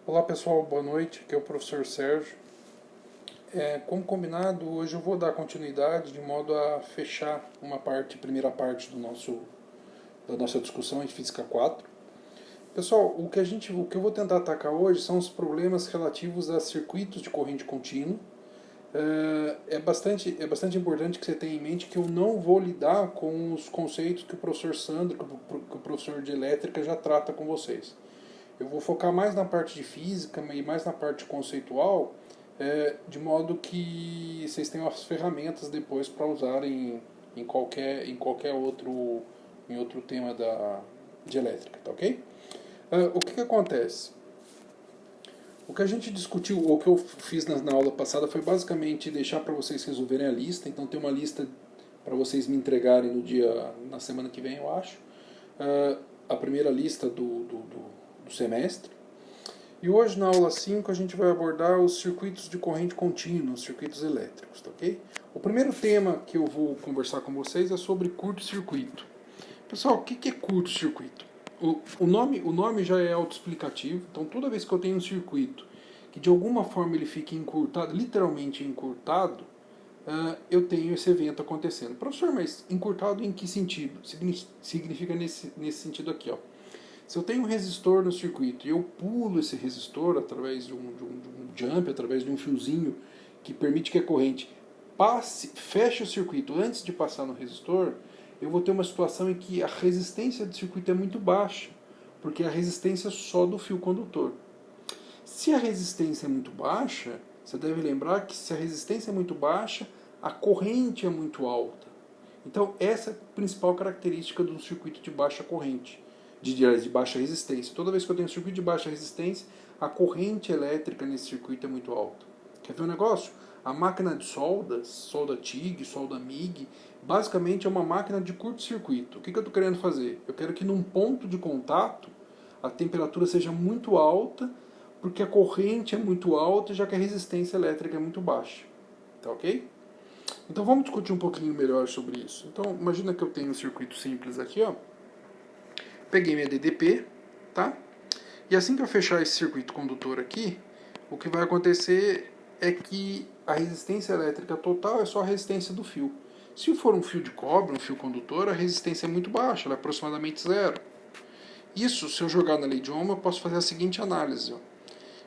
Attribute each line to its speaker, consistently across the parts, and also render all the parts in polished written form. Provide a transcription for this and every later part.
Speaker 1: Olá pessoal, boa noite, aqui é o professor Sérgio. Como combinado, hoje eu vou dar continuidade de modo a fechar primeira parte da nossa discussão em Física 4. Pessoal, o que eu vou tentar atacar hoje são os problemas relativos a circuitos de corrente contínua. É bastante importante que você tenha em mente que eu não vou lidar com os conceitos que o professor Sandro, que o professor de elétrica já trata com vocês. Eu vou focar mais na parte de física e mais na parte conceitual, de modo que vocês tenham as ferramentas depois para usarem em outro tema de elétrica, tá ok? O que acontece? O que a gente discutiu, ou o que eu fiz na aula passada, foi basicamente deixar para vocês resolverem a lista. Então tem uma lista para vocês me entregarem na semana que vem, eu acho. A primeira lista do semestre. E hoje, na aula 5, a gente vai abordar os circuitos de corrente contínua, os circuitos elétricos, tá ok? O primeiro tema que eu vou conversar com vocês é sobre curto-circuito. Pessoal, o que é curto-circuito? O nome já é autoexplicativo, então toda vez que eu tenho um circuito que de alguma forma ele fique encurtado, literalmente encurtado, eu tenho esse evento acontecendo. Professor, mas encurtado em que sentido? Significa nesse sentido aqui, ó. Se eu tenho um resistor no circuito e eu pulo esse resistor através de um jump, através de um fiozinho que permite que a corrente feche o circuito antes de passar no resistor, eu vou ter uma situação em que a resistência do circuito é muito baixa, porque é a resistência só do fio condutor. Se a resistência é muito baixa, você deve lembrar que se a resistência é muito baixa, a corrente é muito alta. Então, essa é a principal característica de um circuito de baixa corrente, de baixa resistência. Toda vez que eu tenho um circuito de baixa resistência, a corrente elétrica nesse circuito é muito alta. Quer ver um negócio? A máquina de solda TIG, solda MIG, basicamente é uma máquina de curto-circuito. O que eu estou querendo fazer? Eu quero que num ponto de contato a temperatura seja muito alta, porque a corrente é muito alta, já que a resistência elétrica é muito baixa. Tá ok? Então vamos discutir um pouquinho melhor sobre isso. Então imagina que eu tenho um circuito simples aqui, ó. Peguei minha DDP, tá? E assim que eu fechar esse circuito condutor aqui, o que vai acontecer é que a resistência elétrica total é só a resistência do fio. Se for um fio de cobre, um fio condutor, a resistência é muito baixa, ela é aproximadamente zero. Isso, se eu jogar na lei de Ohm, eu posso fazer a seguinte análise. Ó.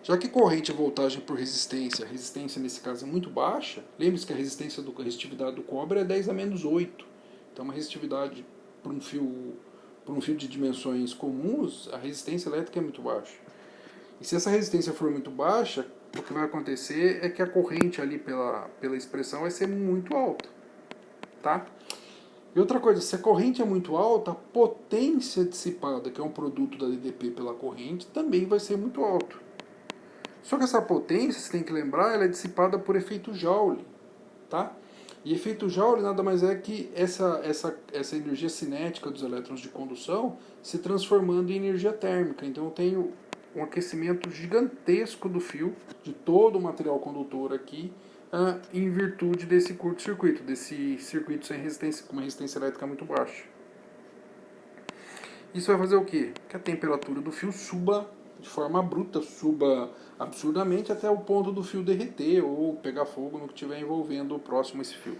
Speaker 1: Já que corrente é voltagem por resistência, a resistência nesse caso é muito baixa, lembre-se que a resistividade do cobre é 10 a menos 8. Então, uma resistividade por um fio de dimensões comuns, a resistência elétrica é muito baixa. E se essa resistência for muito baixa, o que vai acontecer é que a corrente ali pela expressão vai ser muito alta. Tá? E outra coisa, se a corrente é muito alta, a potência dissipada, que é um produto da DDP pela corrente, também vai ser muito alta. Só que essa potência, você tem que lembrar, ela é dissipada por efeito Joule. Tá? E efeito Joule nada mais é que essa energia cinética dos elétrons de condução se transformando em energia térmica. Então eu tenho um aquecimento gigantesco do fio, de todo o material condutor aqui, em virtude desse curto-circuito, desse circuito sem resistência, com uma resistência elétrica muito baixa. Isso vai fazer o quê? Que a temperatura do fio suba de forma bruta, suba absurdamente até o ponto do fio derreter ou pegar fogo no que estiver envolvendo próximo a esse fio.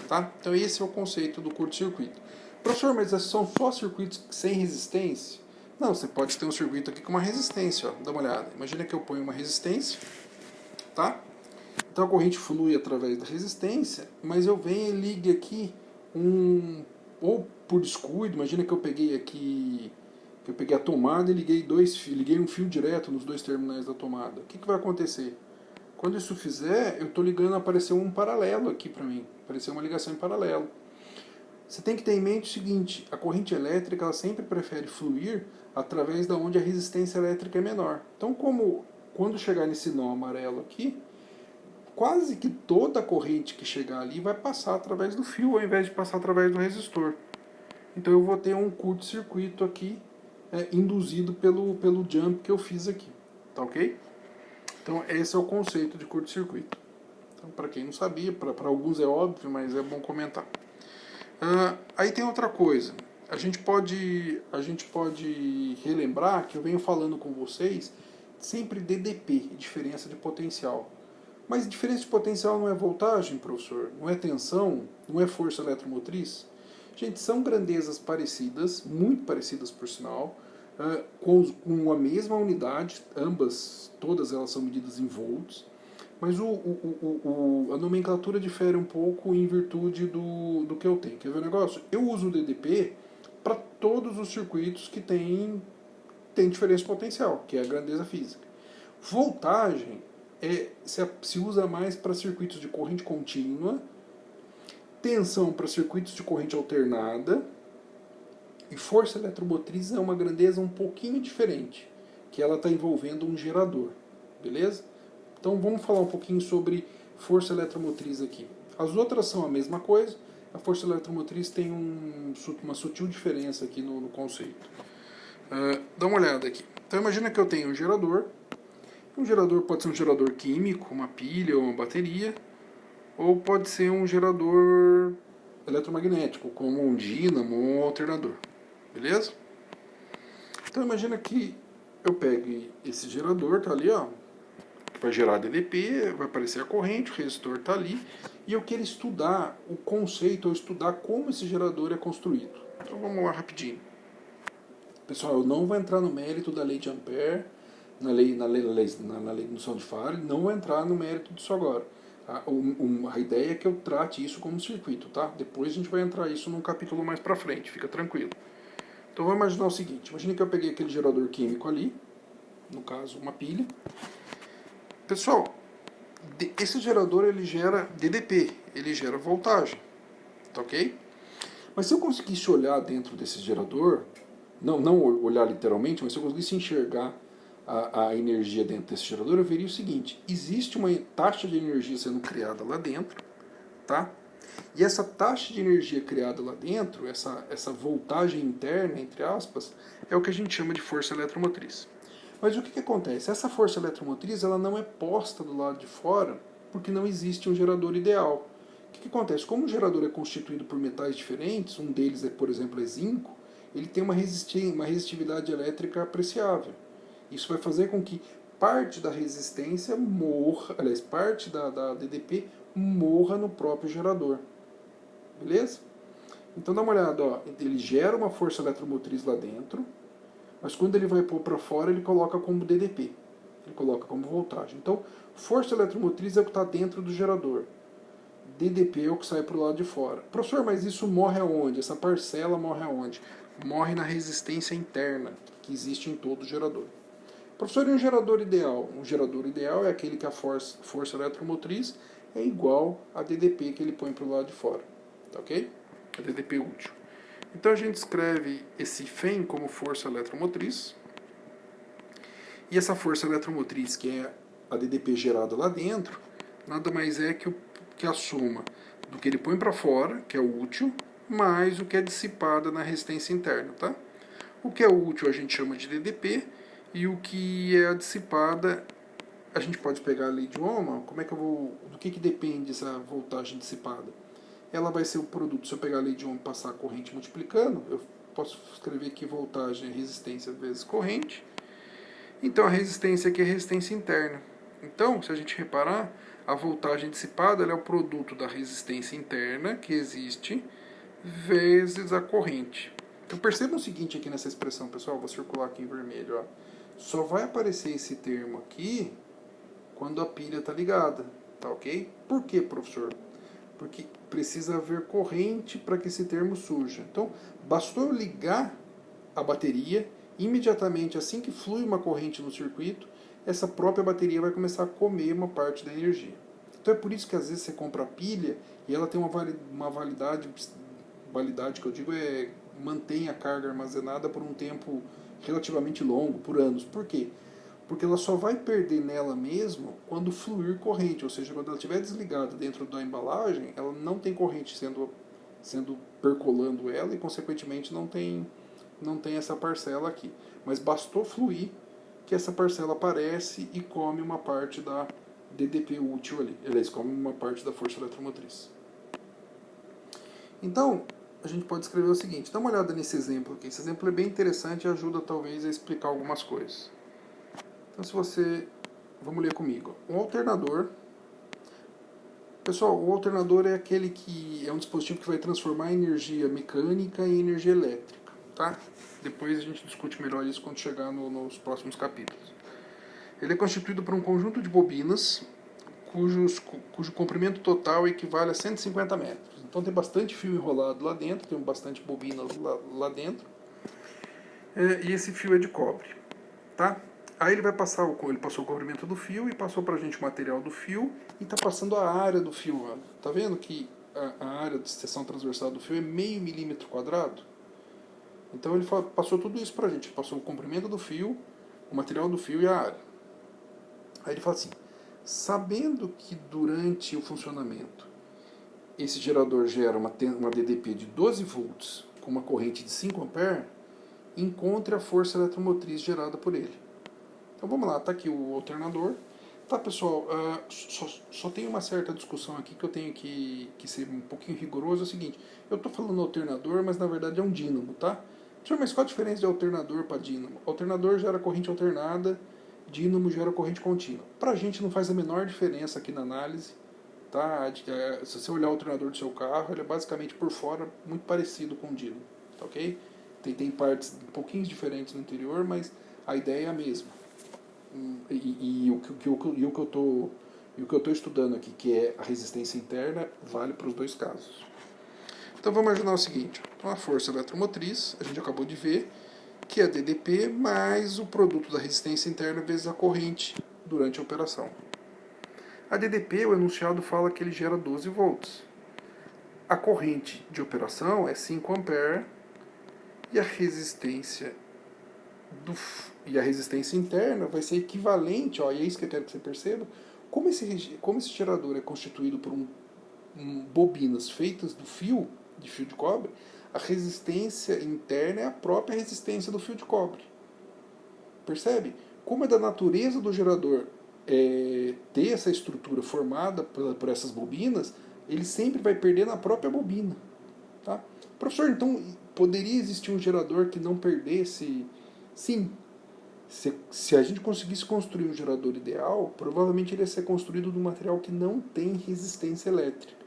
Speaker 1: Tá? Então esse é o conceito do curto-circuito. Professor, mas são só circuitos sem resistência? Não, você pode ter um circuito aqui com uma resistência. Ó. Dá uma olhada. Imagina que eu ponho uma resistência, tá? Então a corrente flui através da resistência, mas eu venho e ligue aqui ou por descuido, imagina que eu peguei a tomada e liguei um fio direto nos dois terminais da tomada. O que vai acontecer? Quando isso fizer, eu estou ligando, apareceu um paralelo aqui para mim, apareceu uma ligação em paralelo. Você tem que ter em mente o seguinte, a corrente elétrica ela sempre prefere fluir através da onde a resistência elétrica é menor. Então, quando chegar nesse nó amarelo aqui, quase que toda a corrente que chegar ali vai passar através do fio, ao invés de passar através do resistor. Então eu vou ter um curto-circuito aqui, induzido pelo jump que eu fiz aqui. Tá ok? Então esse é o conceito de curto-circuito. Então, para quem não sabia, para alguns é óbvio, mas é bom comentar. Aí tem outra coisa. A gente pode relembrar que eu venho falando com vocês sempre DDP, diferença de potencial. Mas diferença de potencial não é voltagem, professor? Não é tensão? Não é força eletromotriz? Gente, são grandezas parecidas, muito parecidas por sinal, com a mesma unidade, todas elas são medidas em volts, mas a nomenclatura difere um pouco em virtude do que eu tenho. Quer ver o negócio? Eu uso o DDP para todos os circuitos que tem diferença de potencial, que é a grandeza física. Voltagem se usa mais para circuitos de corrente contínua, tensão para circuitos de corrente alternada, e força eletromotriz é uma grandeza um pouquinho diferente, que ela está envolvendo um gerador, beleza? Então vamos falar um pouquinho sobre força eletromotriz aqui. As outras são a mesma coisa, a força eletromotriz tem uma sutil diferença aqui no conceito. Dá uma olhada aqui. Então imagina que eu tenho um gerador pode ser um gerador químico, uma pilha ou uma bateria, ou pode ser um gerador eletromagnético, como um dínamo ou um alternador. Beleza? Então imagina que eu pegue esse gerador, tá ali, ó, vai gerar DDP, vai aparecer a corrente, o resistor tá ali, e eu quero estudar o conceito, ou estudar como esse gerador é construído. Então vamos lá rapidinho. Pessoal, eu não vou entrar no mérito da lei de Ampère, na lei de indução de Faraday, não vou entrar no mérito disso agora. A ideia é que eu trate isso como circuito, tá? Depois a gente vai entrar isso num capítulo mais pra frente, fica tranquilo. Então vamos imaginar o seguinte, imagine que eu peguei aquele gerador químico ali, no caso uma pilha. Pessoal, esse gerador ele gera DDP, ele gera voltagem, tá ok? Mas se eu conseguisse olhar dentro desse gerador, não olhar literalmente, mas se eu conseguisse enxergar a energia dentro desse gerador, eu veria o seguinte: existe uma taxa de energia sendo criada lá dentro, tá? E essa taxa de energia criada lá dentro, essa voltagem interna, entre aspas, é o que a gente chama de força eletromotriz. Mas o que acontece? Essa força eletromotriz ela não é posta do lado de fora porque não existe um gerador ideal. O que acontece? Como o gerador é constituído por metais diferentes, um deles, por exemplo, é zinco, ele tem uma resistividade elétrica apreciável. Isso vai fazer com que parte da resistência morra, aliás, parte da DDP morra no próprio gerador. Beleza? Então dá uma olhada, ó, ele gera uma força eletromotriz lá dentro, mas quando ele vai pôr para fora, ele coloca como DDP, ele coloca como voltagem. Então, força eletromotriz é o que está dentro do gerador, DDP é o que sai para o lado de fora. Professor, mas isso morre aonde? Essa parcela morre aonde? Morre na resistência interna que existe em todo o gerador. Professor, e um gerador ideal? Um gerador ideal é aquele que a força eletromotriz é igual a DDP que ele põe para o lado de fora. Tá ok? A DDP útil. Então a gente escreve esse FEM como força eletromotriz. E essa força eletromotriz, que é a DDP gerada lá dentro, nada mais é que a soma do que ele põe para fora, que é o útil, mais o que é dissipada na resistência interna. Tá? O que é útil a gente chama de DDP, e o que é a dissipada, a gente pode pegar a lei de Ohm, do que depende essa voltagem dissipada? Ela vai ser o produto, se eu pegar a lei de Ohm e passar a corrente multiplicando, eu posso escrever que voltagem é resistência vezes corrente. Então a resistência aqui é resistência interna. Então, se a gente reparar, a voltagem dissipada ela é o produto da resistência interna que existe vezes a corrente. Então percebam o seguinte aqui nessa expressão, pessoal, vou circular aqui em vermelho, ó. Só vai aparecer esse termo aqui quando a pilha está ligada, tá ok? Por quê, professor? Porque precisa haver corrente para que esse termo surja. Então, bastou eu ligar a bateria, imediatamente, assim que flui uma corrente no circuito, essa própria bateria vai começar a comer uma parte da energia. Então é por isso que às vezes você compra a pilha e ela tem uma validade que eu digo mantém a carga armazenada por um tempo relativamente longo, por anos. Por quê? Porque ela só vai perder nela mesmo quando fluir corrente, ou seja, quando ela estiver desligada dentro da embalagem, ela não tem corrente sendo percolando ela e, consequentemente, não tem essa parcela aqui. Mas bastou fluir que essa parcela aparece e come uma parte da DDP útil ali. Aliás, come uma parte da força eletromotriz. Então, a gente pode escrever o seguinte, dá uma olhada nesse exemplo aqui. Esse exemplo é bem interessante e ajuda talvez a explicar algumas coisas. Então, se você... Vamos ler comigo. Um alternador... Pessoal, o alternador é aquele que é um dispositivo que vai transformar a energia mecânica em energia elétrica, tá? Depois a gente discute melhor isso quando chegar nos próximos capítulos. Ele é constituído por um conjunto de bobinas cujo comprimento total equivale a 150 metros. Então tem bastante fio enrolado lá dentro, tem bastante bobinas lá dentro. E esse fio é de cobre, tá? Aí ele passou o comprimento do fio e passou pra gente o material do fio e tá passando a área do fio. Ó. Tá vendo que a área de seção transversal do fio é meio milímetro quadrado? Então ele passou tudo isso pra gente. Ele passou o comprimento do fio, o material do fio e a área. Aí ele fala assim, sabendo que durante o funcionamento esse gerador gera uma DDP de 12 volts com uma corrente de 5 amperes, encontre a força eletromotriz gerada por ele. Então vamos lá, está aqui o alternador. Tá, pessoal, só tem uma certa discussão aqui que eu tenho que ser um pouquinho rigoroso. É o seguinte, eu estou falando alternador, mas na verdade é um dínamo, tá? Mas qual a diferença de alternador para dínamo? Alternador gera corrente alternada, dínamo gera corrente contínua. Para a gente não faz a menor diferença aqui na análise. Tá? Se você olhar o alternador do seu carro, ele é basicamente por fora muito parecido com o dínamo. Tá, ok? Tem partes um pouquinho diferentes no interior, mas a ideia é a mesma. E o que eu estou estudando aqui, que é a resistência interna, vale para os dois casos. Então vamos imaginar o seguinte, então a força eletromotriz, a gente acabou de ver, que é a DDP mais o produto da resistência interna vezes a corrente durante a operação. A DDP, o enunciado fala que ele gera 12 volts. A corrente de operação é 5 amperes e a resistência interna vai ser equivalente, ó, e é isso que eu quero que você perceba, como esse gerador é constituído por bobinas feitas de fio de cobre, a resistência interna é a própria resistência do fio de cobre. Percebe? Como é da natureza do gerador ter essa estrutura formada por essas bobinas, ele sempre vai perder na própria bobina. Tá? Professor, então poderia existir um gerador que não perdesse? Sim. Se a gente conseguisse construir um gerador ideal, provavelmente ele ia ser construído de um material que não tem resistência elétrica.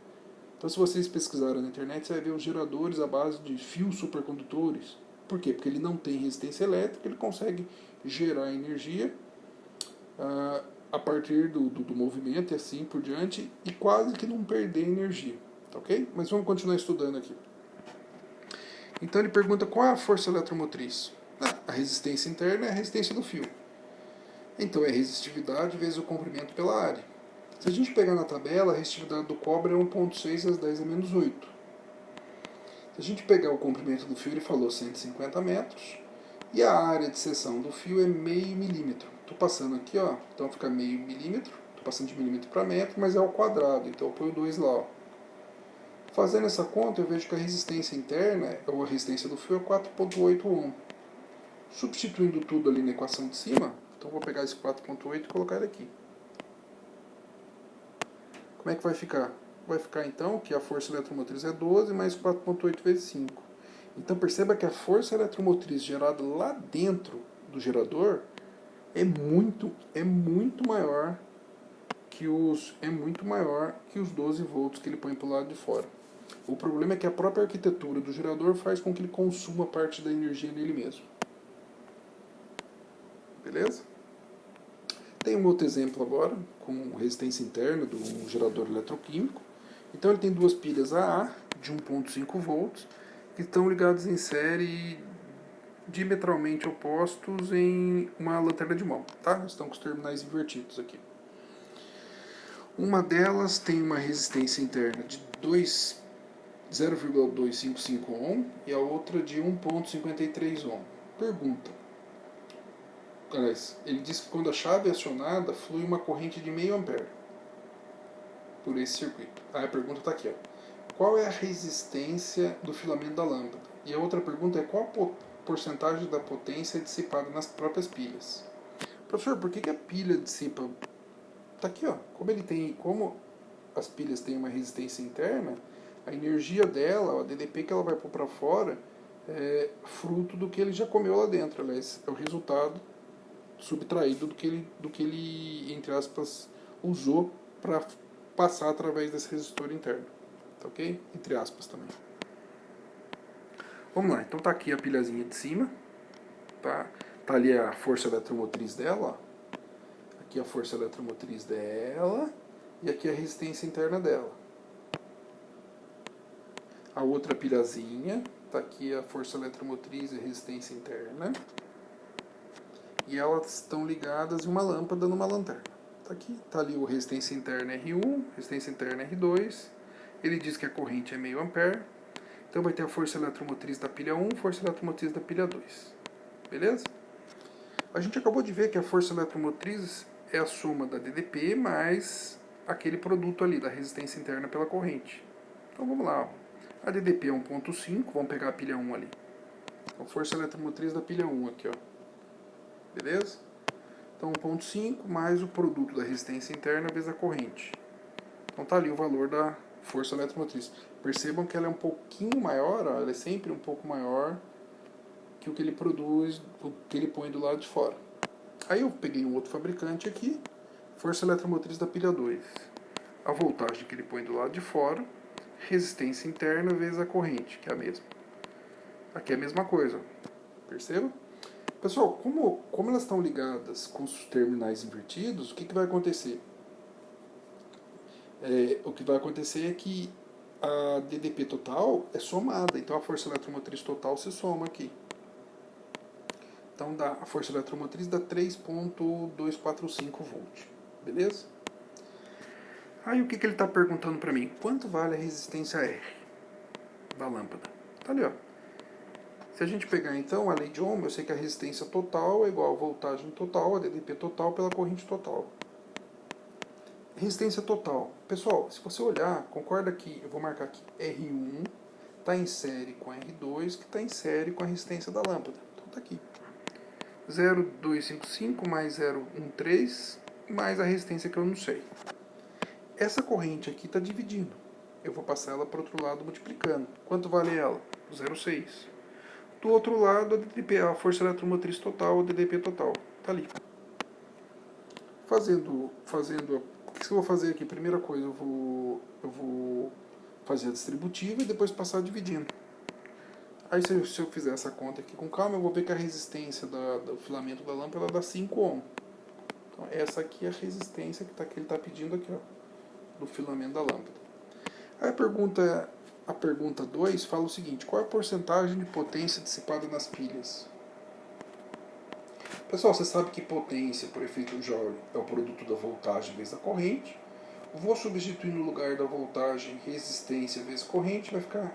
Speaker 1: Então, se vocês pesquisarem na internet, você vai ver os geradores à base de fios supercondutores. Por quê? Porque ele não tem resistência elétrica, ele consegue gerar energia a partir do movimento e assim por diante, e quase que não perder energia. Tá, ok? Mas vamos continuar estudando aqui. Então ele pergunta qual é a força eletromotriz. A resistência interna é a resistência do fio. Então é resistividade vezes o comprimento pela área. Se a gente pegar na tabela, a resistividade do cobre é 1,6 às 10 a menos 8. Se a gente pegar o comprimento do fio, ele falou 150 metros. E a área de seção do fio é meio milímetro. Estou passando aqui, ó, então fica meio milímetro. Estou passando de milímetro para metro, mas é ao quadrado, então eu ponho 2 lá. Ó. Fazendo essa conta, eu vejo que a resistência interna, ou a resistência do fio, é 4,8 ohm. Substituindo tudo ali na equação de cima, então vou pegar esse 4,8 e colocar ele aqui. Como é que vai ficar? Vai ficar então que a força eletromotriz é 12 mais 4,8 vezes 5. Então perceba que a força eletromotriz gerada lá dentro do gerador é muito maior que os 12 volts que ele põe para o lado de fora. O problema é que a própria arquitetura do gerador faz com que ele consuma parte da energia nele mesmo. Beleza? Tem um outro exemplo agora, com resistência interna de um gerador eletroquímico. Então ele tem duas pilhas AA de 1,5 volts que estão ligadas em série diametralmente opostos em uma lanterna de mão. Tá? Estão com os terminais invertidos aqui. Uma delas tem uma resistência interna de 0,255 ohm e a outra de 1,53 ohm. Pergunta. Ele diz que quando a chave é acionada, flui uma corrente de meio ampere por esse circuito. Aí a pergunta está aqui. Ó. Qual é a resistência do filamento da lâmpada? E a outra pergunta é qual a porcentagem da potência dissipada nas próprias pilhas? Professor, por que a pilha dissipa? Está aqui, ó. Como as pilhas têm uma resistência interna, a energia dela, a DDP que ela vai pôr para fora, é fruto do que ele já comeu lá dentro. Aliás, é o resultado subtraído do que ele, entre aspas, usou para passar através desse resistor interno. Tá ok? Entre aspas também. Vamos lá, então tá aqui a pilhazinha de cima. Tá ali a força eletromotriz dela. Ó. Aqui a força eletromotriz dela. E aqui a resistência interna dela. A outra pilhazinha. Tá aqui a força eletromotriz e a resistência interna. E elas estão ligadas em uma lâmpada numa lanterna. Tá aqui, tá ali o resistência interna R1, resistência interna R2. Ele diz que a corrente é meio ampere. Então vai ter a força eletromotriz da pilha 1, força eletromotriz da pilha 2. Beleza? A gente acabou de ver que a força eletromotriz é a soma da DDP mais aquele produto ali, da resistência interna pela corrente. Então vamos lá. Ó. A DDP é 1.5, vamos pegar a pilha 1 ali. A força eletromotriz da pilha 1 aqui, ó. Beleza? Então 1.5 mais o produto da resistência interna vezes a corrente. Então tá ali o valor da força eletromotriz. Percebam que ela é um pouquinho maior, ó, ela é sempre um pouco maior que o que ele produz, o que ele põe do lado de fora. Aí eu peguei um outro fabricante aqui, força eletromotriz da pilha 2. A voltagem que ele põe do lado de fora, resistência interna vezes a corrente, que é a mesma. Aqui é a mesma coisa, perceba? Pessoal, como elas estão ligadas com os terminais invertidos, o que vai acontecer? O que vai acontecer é que a DDP total é somada, então a força eletromotriz total se soma aqui. Então a força eletromotriz dá 3.245 volts, beleza? Aí o que ele está perguntando para mim? Quanto vale a resistência R da lâmpada? Tá ali, ó. Se a gente pegar então a lei de Ohm, eu sei que a resistência total é igual a voltagem total, a DDP total pela corrente total. Resistência total. Pessoal, se você olhar, concorda que, eu vou marcar aqui, R1 está em série com R2, que está em série com a resistência da lâmpada. Então está aqui. 0,255 mais 0,13 mais a resistência que eu não sei. Essa corrente aqui está dividindo. Eu vou passar ela para o outro lado multiplicando. Quanto vale ela? 0,6. Do outro lado, a DDP, a força eletromotriz total, a DDP total. Está ali. O que eu vou fazer aqui? Primeira coisa, eu vou fazer a distributiva e depois passar dividindo. Aí se eu fizer essa conta aqui com calma, eu vou ver que a resistência do filamento da lâmpada dá 5 ohm. Então essa aqui é a resistência que ele está pedindo aqui, ó, do filamento da lâmpada. Aí a pergunta 2 fala o seguinte: qual é a porcentagem de potência dissipada nas pilhas? Pessoal, você sabe que potência por efeito Joule é o produto da voltagem vezes a corrente. Vou substituir no lugar da voltagem resistência vezes corrente, vai ficar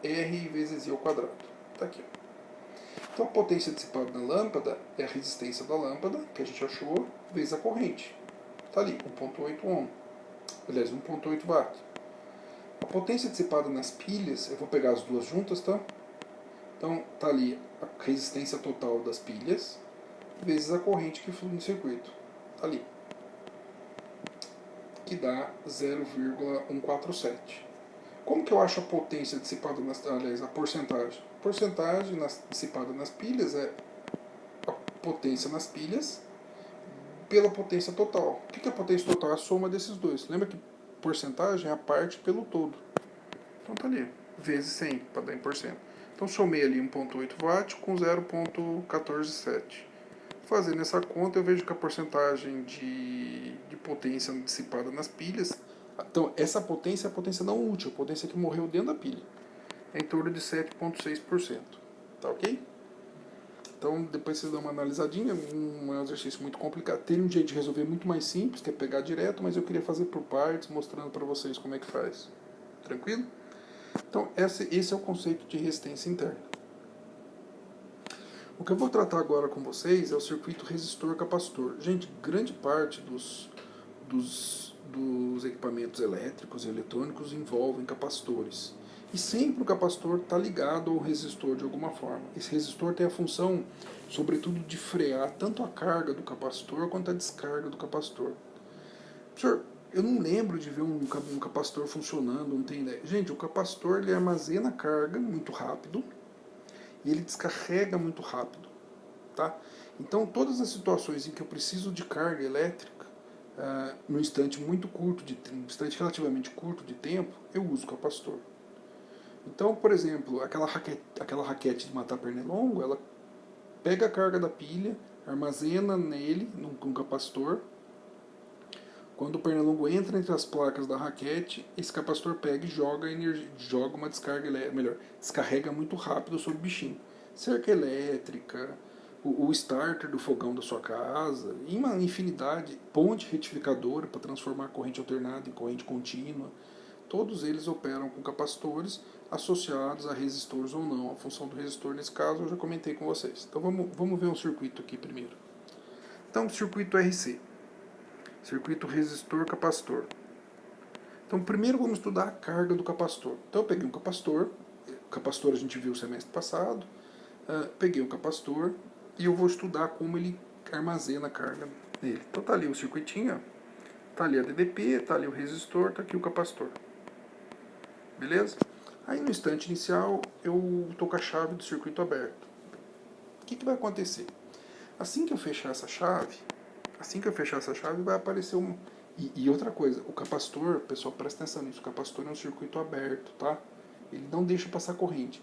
Speaker 1: R vezes I ao quadrado. Está aqui. Então a potência dissipada na lâmpada é a resistência da lâmpada, que a gente achou, vezes a corrente. Está ali, 1.8 ohm. Aliás, 1.8 watt. A potência dissipada nas pilhas, eu vou pegar as duas juntas, tá? Então está ali a resistência total das pilhas, vezes a corrente que flui no circuito. Está ali. Que dá 0,147. Como que eu acho a potência dissipada a porcentagem? A porcentagem dissipada nas pilhas é a potência nas pilhas pela potência total. O que é a potência total? É a soma desses dois. Lembra que porcentagem é a parte pelo todo. Então tá ali, vezes 100 para dar em porcento. Então somei ali 1.8 watt com 0.147. Fazendo essa conta, eu vejo que a porcentagem de potência dissipada nas pilhas, então essa potência é a potência não útil, a potência que morreu dentro da pilha, é em torno de 7,6%. Tá ok? Então depois vocês dão uma analisadinha, um exercício muito complicado. Tem um jeito de resolver muito mais simples, que é pegar direto, mas eu queria fazer por partes, mostrando para vocês como é que faz. Tranquilo? Então esse é o conceito de resistência interna. O que eu vou tratar agora com vocês é o circuito resistor-capacitor. Gente, grande parte dos equipamentos elétricos e eletrônicos envolvem capacitores. E sempre o capacitor está ligado ao resistor de alguma forma. Esse resistor tem a função, sobretudo, de frear tanto a carga do capacitor quanto a descarga do capacitor. Professor, eu não lembro de ver um capacitor funcionando, não tenho ideia. Gente, o capacitor ele armazena carga muito rápido e ele descarrega muito rápido. Tá? Então, todas as situações em que eu preciso de carga elétrica, num instante muito curto, um instante relativamente curto de tempo, eu uso capacitor. Então, por exemplo, aquela raquete de matar pernilongo, ela pega a carga da pilha, armazena nele, num capacitor. Quando o pernilongo entra entre as placas da raquete, esse capacitor pega e joga uma descarga elétrica, melhor, descarrega muito rápido sobre o bichinho. Cerca elétrica, o starter do fogão da sua casa, e uma infinidade, ponte retificadora para transformar a corrente alternada em corrente contínua. Todos eles operam com capacitores associados a resistores ou não. A função do resistor, nesse caso, eu já comentei com vocês. Então vamos ver um circuito aqui primeiro. Então, circuito RC. Circuito resistor-capacitor. Então, primeiro vamos estudar a carga do capacitor. Então, eu peguei um capacitor. O capacitor a gente viu o semestre passado. Peguei um capacitor e eu vou estudar como ele armazena a carga nele. Então, tá ali o circuitinho. Tá ali a DDP, tá ali o resistor, tá aqui o capacitor. Beleza? Aí no instante inicial eu estou com a chave do circuito aberto. O que vai acontecer? Assim que eu fechar essa chave vai aparecer um... E outra coisa, o capacitor, pessoal, presta atenção nisso, o capacitor é um circuito aberto, tá? Ele não deixa passar corrente.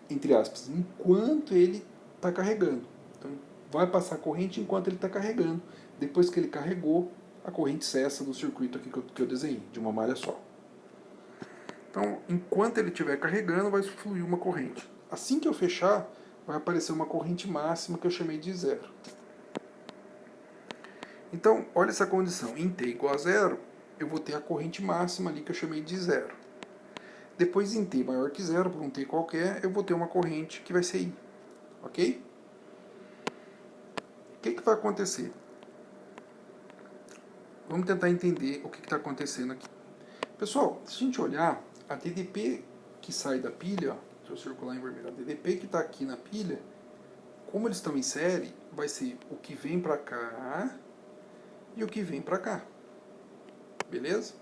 Speaker 1: Entre aspas, enquanto ele está carregando. Então, vai passar corrente enquanto ele está carregando. Depois que ele carregou, a corrente cessa do circuito aqui que eu desenhei, de uma malha só. Então, enquanto ele estiver carregando, vai fluir uma corrente. Assim que eu fechar, vai aparecer uma corrente máxima que eu chamei de zero. Então, olha essa condição. Em T igual a zero, eu vou ter a corrente máxima ali que eu chamei de zero. Depois, em T maior que zero, por um T qualquer, eu vou ter uma corrente que vai ser I. Ok? O que vai acontecer? Vamos tentar entender o que está acontecendo aqui. Pessoal, se a gente olhar, a DDP que sai da pilha, ó, deixa eu circular em vermelho, a DDP que está aqui na pilha, como eles estão em série, vai ser o que vem para cá e o que vem para cá. Beleza?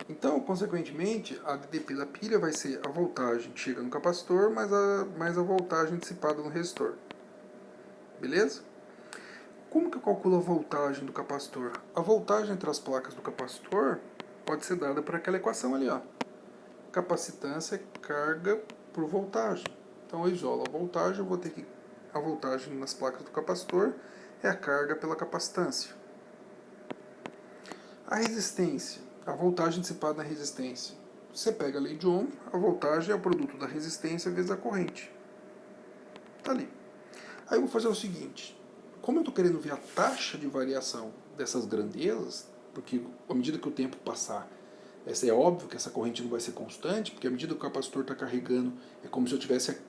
Speaker 1: Então, consequentemente, a DDP da pilha vai ser a voltagem que chega no capacitor mais a voltagem dissipada no resistor. Beleza? Como que eu calculo a voltagem do capacitor? A voltagem entre as placas do capacitor pode ser dada por aquela equação ali, ó. Capacitância é carga por voltagem. Então eu isolo a voltagem, eu vou ter que a voltagem nas placas do capacitor é a carga pela capacitância. A resistência, a voltagem dissipada na resistência. Você pega a lei de Ohm, a voltagem é o produto da resistência vezes a corrente. Tá ali. Aí eu vou fazer o seguinte, como eu estou querendo ver a taxa de variação dessas grandezas, porque à medida que o tempo passar, é óbvio que essa corrente não vai ser constante, porque à medida que o capacitor está carregando, é como se eu estivesse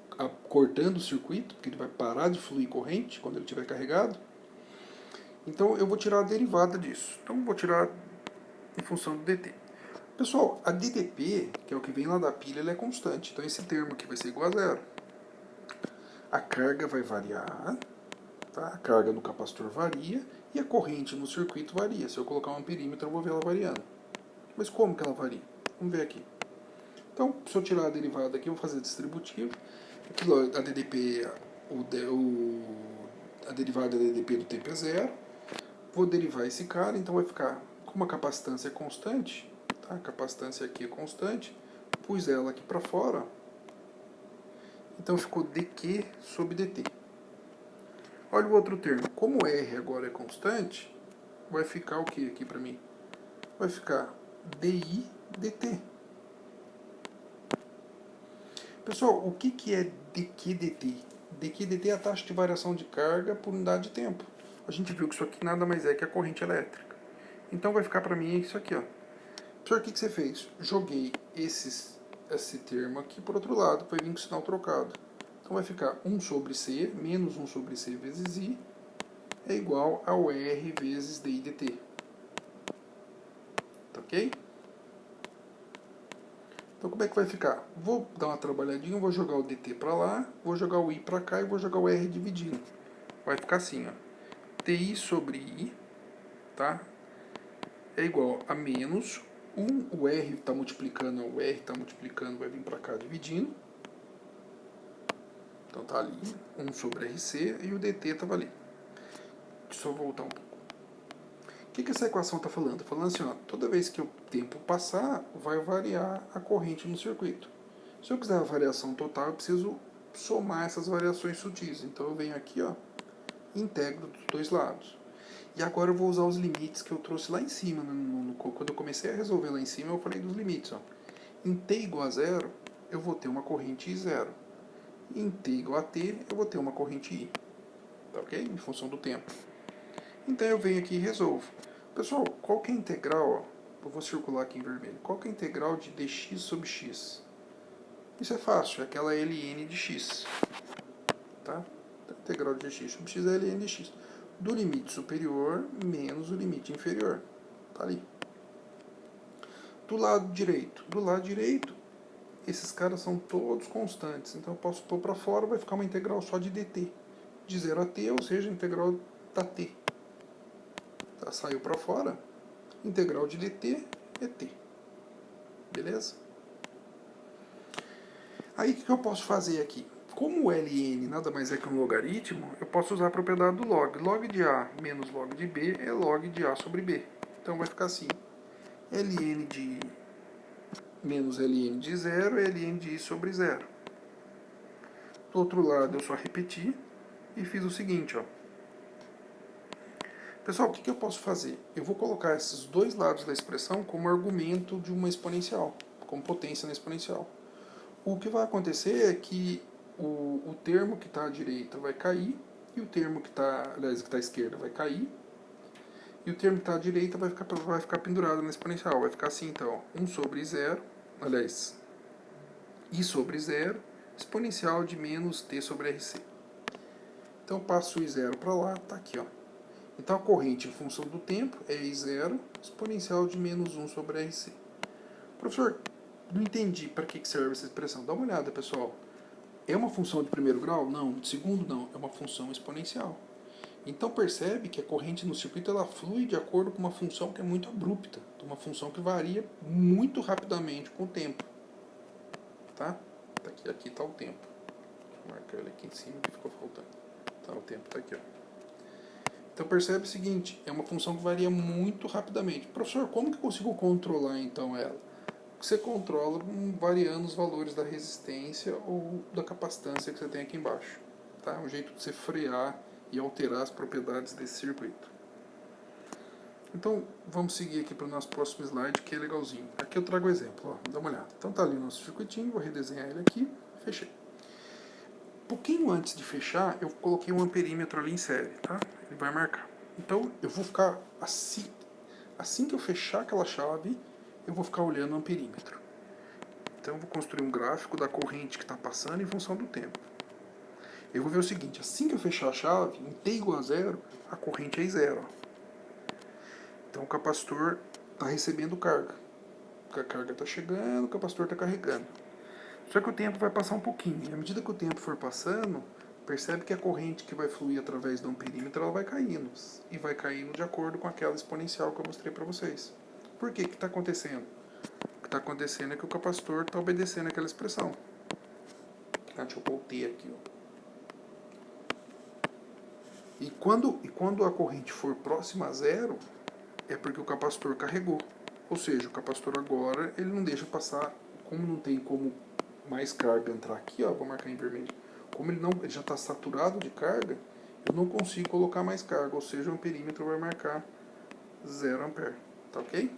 Speaker 1: cortando o circuito, porque ele vai parar de fluir corrente quando ele estiver carregado. Então eu vou tirar a derivada disso. Então eu vou tirar em função do dt. Pessoal, a DDP, que é o que vem lá da pilha, ela é constante. Então esse termo aqui vai ser igual a zero. A carga vai variar, tá? A carga do capacitor varia e a corrente no circuito varia. Se eu colocar um amperímetro, eu vou ver ela variando. Mas como que ela varia? Vamos ver aqui. Então, se eu tirar a derivada aqui, eu vou fazer distributivo. Aqui, a DDP, a derivada da DDP do tempo é zero. Vou derivar esse cara, então vai ficar, como a capacitância é constante, tá? A capacitância aqui é constante, pus ela aqui para fora, então ficou dQ sobre dt. Olha o outro termo, como R agora é constante, vai ficar o que aqui para mim? Vai ficar di dt. Pessoal, o que é dQ dt? dQ dt é a taxa de variação de carga por unidade de tempo. A gente viu que isso aqui nada mais é que a corrente elétrica. Então vai ficar para mim isso aqui, ó. Professor, o que você fez? Joguei esse termo aqui por outro lado, vai vir com o sinal trocado. Então vai ficar 1 sobre C, menos 1 sobre C vezes I, é igual ao R vezes di dt. Tá ok? Então como é que vai ficar? Vou dar uma trabalhadinha, vou jogar o dt para lá, vou jogar o I para cá e vou jogar o R dividindo. Vai ficar assim, ó. Ti sobre I, tá? É igual a menos 1, o R está multiplicando, vai vir para cá dividindo. Então tá ali 1 sobre RC e o dt estava ali. Deixa eu voltar um pouco. O que essa equação está falando? Está falando assim, ó, toda vez que o tempo passar, vai variar a corrente no circuito. Se eu quiser a variação total, eu preciso somar essas variações sutis. Então eu venho aqui, ó, integro dos dois lados. E agora eu vou usar os limites que eu trouxe lá em cima. Quando eu comecei a resolver lá em cima, eu falei dos limites. Ó. Em t igual a zero, eu vou ter uma corrente I zero. Em t igual a t, eu vou ter uma corrente I. Tá ok? Em função do tempo. Então eu venho aqui e resolvo. Pessoal, qual que é a integral? Ó? Eu vou circular aqui em vermelho. Qual que é a integral de dx sobre x? Isso é fácil, é aquela ln de x. Tá? A integral de dx sobre x é ln de x. Do limite superior menos o limite inferior. Tá ali. Do lado direito. Do lado direito, esses caras são todos constantes. Então eu posso pôr para fora, vai ficar uma integral só de dt. De 0 a t, ou seja, a integral da t. Tá? Saiu para fora. Integral de dt é t. Beleza? Aí o que eu posso fazer aqui? Como o ln nada mais é que um logaritmo, eu posso usar a propriedade do log. Log de a menos log de b é log de a sobre b. Então vai ficar assim. Ln de menos ln de 0 é ln de i sobre 0. Do outro lado eu só repeti e fiz o seguinte, ó. Pessoal, o que eu posso fazer? Eu vou colocar esses dois lados da expressão como argumento de uma exponencial, como potência na exponencial. O que vai acontecer é que o termo que está à direita vai cair, e o termo que está, aliás, que está à esquerda vai cair, e o termo que está à direita vai ficar pendurado na exponencial. Vai ficar assim, então, 1 sobre 0, aliás, i sobre 0, exponencial de menos t sobre rc. Então, eu passo o i0 para lá, está aqui, ó. Então, a corrente em função do tempo é I0, exponencial de menos 1 sobre RC. Professor, não entendi para que serve essa expressão. Dá uma olhada, pessoal. É uma função de primeiro grau? Não. De segundo, não. É uma função exponencial. Então, percebe que a corrente no circuito ela flui de acordo com uma função que é muito abrupta. Uma função que varia muito rapidamente com o tempo. Tá? Aqui está o tempo. Deixa eu marcar ele aqui em cima que ficou faltando. Tá, o tempo está aqui, ó. Então percebe o seguinte, é uma função que varia muito rapidamente. Professor, como que eu consigo controlar então ela? Você controla variando os valores da resistência ou da capacitância que você tem aqui embaixo. Tá? É um jeito de você frear e alterar as propriedades desse circuito. Então vamos seguir aqui para o nosso próximo slide, que é legalzinho. Aqui eu trago o exemplo, ó, dá uma olhada. Então tá ali o nosso circuitinho, vou redesenhar ele aqui, fechei. Um pouquinho antes de fechar, eu coloquei um amperímetro ali em série, tá? Ele vai marcar. Então, eu vou ficar assim que eu fechar aquela chave, eu vou ficar olhando o amperímetro. Então, eu vou construir um gráfico da corrente que está passando em função do tempo. Eu vou ver o seguinte, assim que eu fechar a chave, em t igual a 0, a corrente é I0. Então, o capacitor está recebendo carga. A carga está chegando, o capacitor está carregando. Só que o tempo vai passar um pouquinho. E à medida que o tempo for passando, percebe que a corrente que vai fluir através do amperímetro ela vai caindo. E vai caindo de acordo com aquela exponencial que eu mostrei para vocês. Por quê? O que está acontecendo? O que está acontecendo é que o capacitor está obedecendo aquela expressão. Deixa eu pôr o T aqui. Ó. E quando a corrente for próxima a zero, é porque o capacitor carregou. Ou seja, o capacitor agora ele não deixa passar, como não tem como mais carga entrar aqui, ó, vou marcar em vermelho. Como ele já está saturado de carga, eu não consigo colocar mais carga, ou seja, o amperímetro vai marcar 0 ampere, tá ok?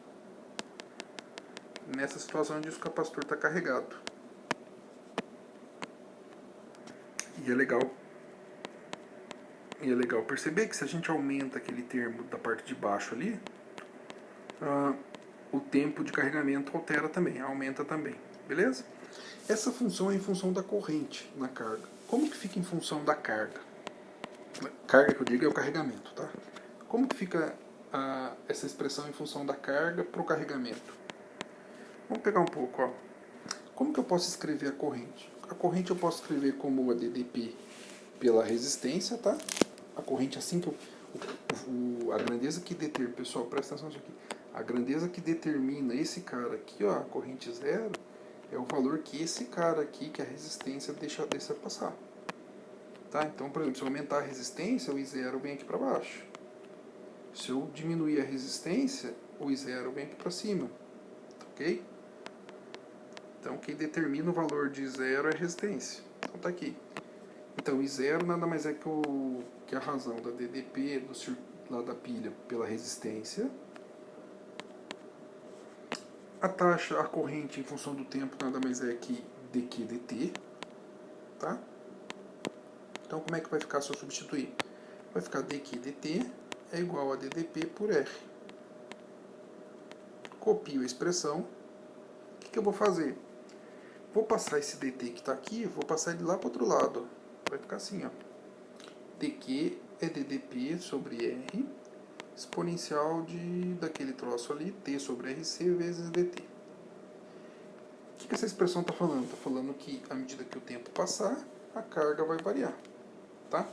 Speaker 1: Nessa situação diz que o capacitor está carregado. E é legal perceber que se a gente aumenta aquele termo da parte de baixo ali, o tempo de carregamento altera também, aumenta também, beleza? Essa função é em função da corrente na carga. Como que fica em função da carga? Carga que eu digo é o carregamento, tá? Como que fica essa expressão em função da carga para o carregamento? Vamos pegar um pouco, ó. Como que eu posso escrever a corrente? A corrente eu posso escrever como a ddP pela resistência, tá? A corrente assim que a grandeza que determina, pessoal, presta atenção nisso aqui. A grandeza que determina esse cara aqui, ó, a corrente 0, é o valor que esse cara aqui, que a resistência deixa passar. Tá? Então, por exemplo, se eu aumentar a resistência, o I0 vem aqui para baixo. Se eu diminuir a resistência, o I0 vem aqui para cima. Ok? Então, quem determina o valor de I0 é a resistência. Então, está aqui. Então, I0 nada mais é que a razão da DDP lá da pilha pela resistência. A taxa, a corrente em função do tempo nada mais é que dQ dt. Tá? Então, como é que vai ficar se eu substituir? Vai ficar dQ dt é igual a ddP por R. Copio a expressão. O que eu vou fazer? Vou passar esse dt que está aqui, vou passar ele lá para o outro lado. Vai ficar assim, ó. dq é ddP sobre R, exponencial daquele troço ali, t sobre rc vezes dt. O que essa expressão está falando? Está falando que, à medida que o tempo passar, a carga vai variar. Tá?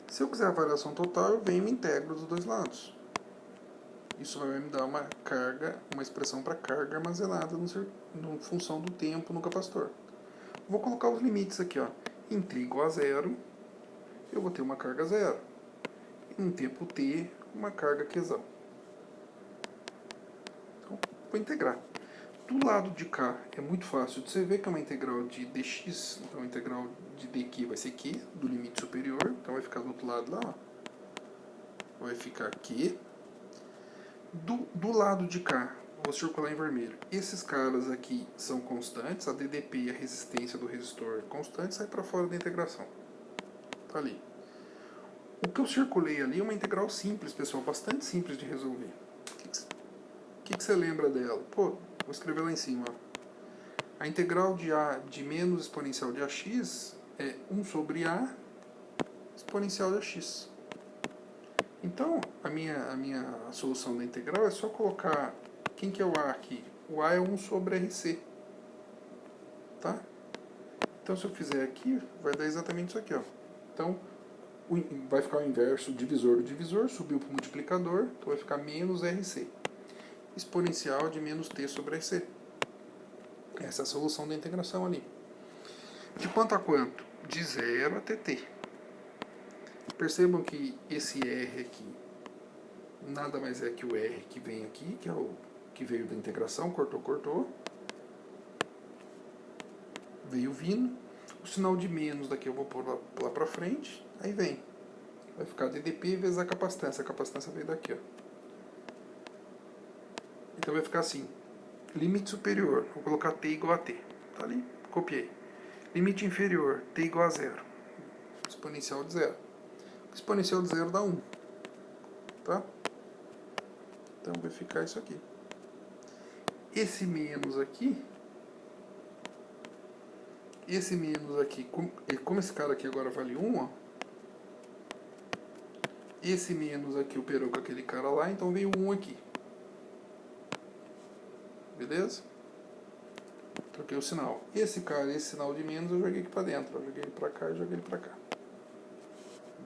Speaker 1: Se eu quiser a variação total, eu venho e integro dos dois lados. Isso vai me dar uma carga, uma expressão para carga armazenada em função do tempo no capacitor. Vou colocar os limites aqui, ó. Em t igual a zero, eu vou ter uma carga zero. Em tempo t, uma carga Qzão. Então, vou integrar. Do lado de cá é muito fácil de você ver que é uma integral de dx, então a integral de dq vai ser q, do limite superior, então vai ficar do outro lado lá, ó. Vai ficar q. Do lado de cá, vou circular em vermelho. Esses caras aqui são constantes, a DDP e a resistência do resistor é constante, sai para fora da integração. Tá ali. O que eu circulei ali é uma integral simples, pessoal, bastante simples de resolver. O que você lembra dela? Pô, vou escrever lá em cima. Ó. A integral de A de menos exponencial de AX é 1 sobre A exponencial de AX. Então, a minha solução da integral é só colocar... Quem que é o A aqui? O A é 1 sobre RC. Tá? Então, se eu fizer aqui, vai dar exatamente isso aqui. Ó. Então, vai ficar o inverso, o divisor do divisor, subiu para o multiplicador, então vai ficar menos RC. Exponencial de menos T sobre RC. Essa é a solução da integração ali. De quanto a quanto? De 0 até T. Percebam que esse R aqui nada mais é que o R que vem aqui, que é o que veio da integração, cortou. Veio vindo. O sinal de menos daqui eu vou pôr lá para frente. Aí vem. Vai ficar ddP vezes a capacitância. A capacitância veio daqui, ó. Então vai ficar assim. Limite superior. Vou colocar T igual a T. Tá ali. Copiei. Limite inferior. T igual a 0. Exponencial de 0. Exponencial de 0 dá 1. Tá? Então vai ficar isso aqui. Esse menos aqui, como esse cara aqui agora vale 1, ó, esse menos aqui operou com aquele cara lá, então veio 1 aqui. Beleza? Troquei o sinal. Esse sinal de menos eu joguei aqui pra dentro. Eu joguei ele pra cá e joguei ele pra cá.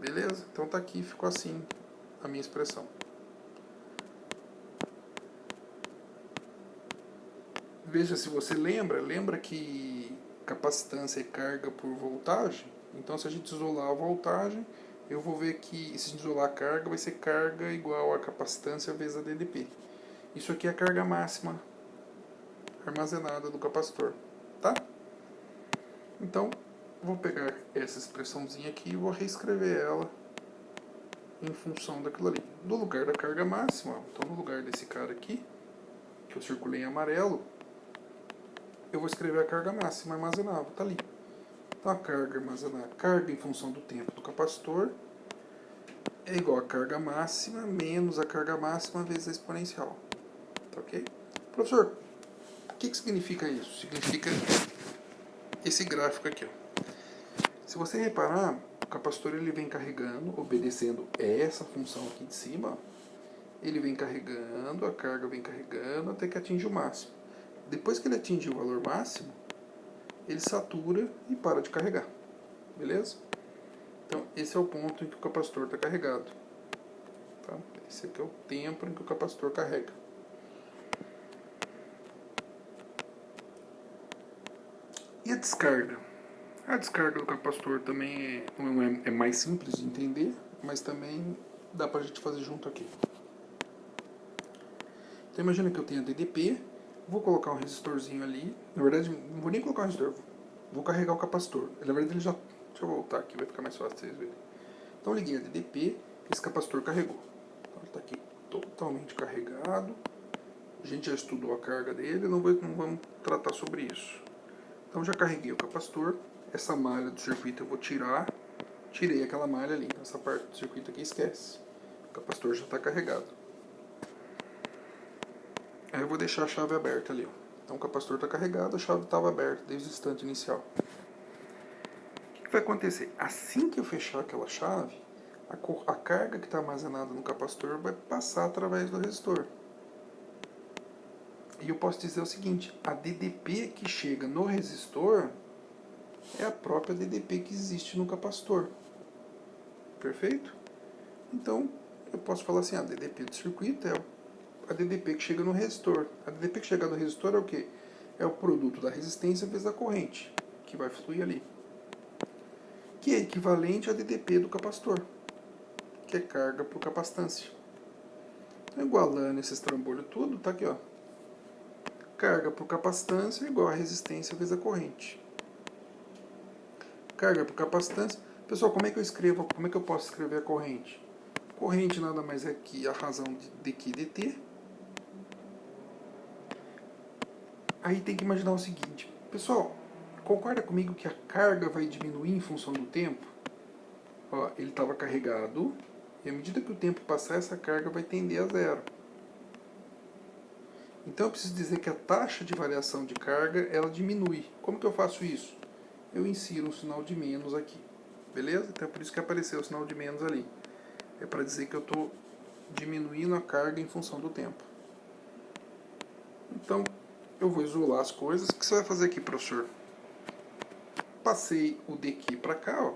Speaker 1: Beleza? Então tá aqui, ficou assim a minha expressão. Veja se você lembra que capacitância é carga por voltagem? Então se a gente isolar a voltagem, eu vou ver que se a gente isolar a carga, vai ser carga igual a capacitância vezes a DDP. Isso aqui é a carga máxima armazenada do capacitor, tá? Então, vou pegar essa expressãozinha aqui e vou reescrever ela em função daquilo ali. No lugar da carga máxima, então no lugar desse cara aqui, que eu circulei em amarelo, eu vou escrever a carga máxima armazenável, tá ali. Então a carga armazenada, carga em função do tempo do capacitor, é igual a carga máxima menos a carga máxima vezes a exponencial. Tá ok? Professor, o que significa isso? Significa esse gráfico aqui, ó. Se você reparar, o capacitor ele vem carregando, obedecendo essa função aqui de cima, ele vem carregando, a carga vem carregando até que atinge o máximo. Depois que ele atinge o valor máximo, ele satura e para de carregar. Beleza? Então, esse é o ponto em que o capacitor está carregado. Tá? Esse aqui é o tempo em que o capacitor carrega. E a descarga? A descarga do capacitor também é mais simples de entender, mas também dá pra gente fazer junto aqui. Então imagina que eu tenho a DDP, vou colocar um resistorzinho ali, na verdade não vou nem colocar um resistor, vou carregar o capacitor. Na verdade ele já... Deixa eu voltar aqui, vai ficar mais fácil vocês verem. Então eu liguei a DDP, esse capacitor carregou. Então ele está aqui totalmente carregado. A gente já estudou a carga dele, não vamos tratar sobre isso. Então já carreguei o capacitor. Essa malha do circuito eu vou tirar. Tirei aquela malha ali. Essa parte do circuito aqui esquece. O capacitor já está carregado. Aí eu vou deixar a chave aberta ali. Ó. Então o capacitor está carregado, a chave estava aberta desde o instante inicial. O que vai acontecer? Assim que eu fechar aquela chave, a carga que está armazenada no capacitor vai passar através do resistor. E eu posso dizer o seguinte, a DDP que chega no resistor é a própria DDP que existe no capacitor. Perfeito? Então, eu posso falar assim, a DDP do circuito é a DDP que chega no resistor. A DDP que chega no resistor é o quê? É o produto da resistência vezes a corrente, que vai fluir ali. Que é equivalente à DDP do capacitor, que é carga por capacitância. Então, igualando esses trambolhos tudo, tá aqui, ó. Carga por capacitância é igual a resistência vezes a corrente. Carga por capacitância. Pessoal, como é que eu posso escrever a corrente? Corrente nada mais é que a razão de dq dt. Aí tem que imaginar o seguinte. Pessoal, concorda comigo que a carga vai diminuir em função do tempo? Ó, ele estava carregado, e à medida que o tempo passar, essa carga vai tender a zero. Então eu preciso dizer que a taxa de variação de carga, ela diminui. Como que eu faço isso? Eu insiro um sinal de menos aqui. Beleza? Então é por isso que apareceu o sinal de menos ali. É para dizer que eu estou diminuindo a carga em função do tempo. Então, eu vou isolar as coisas. O que você vai fazer aqui, professor? Passei o dq para cá, ó.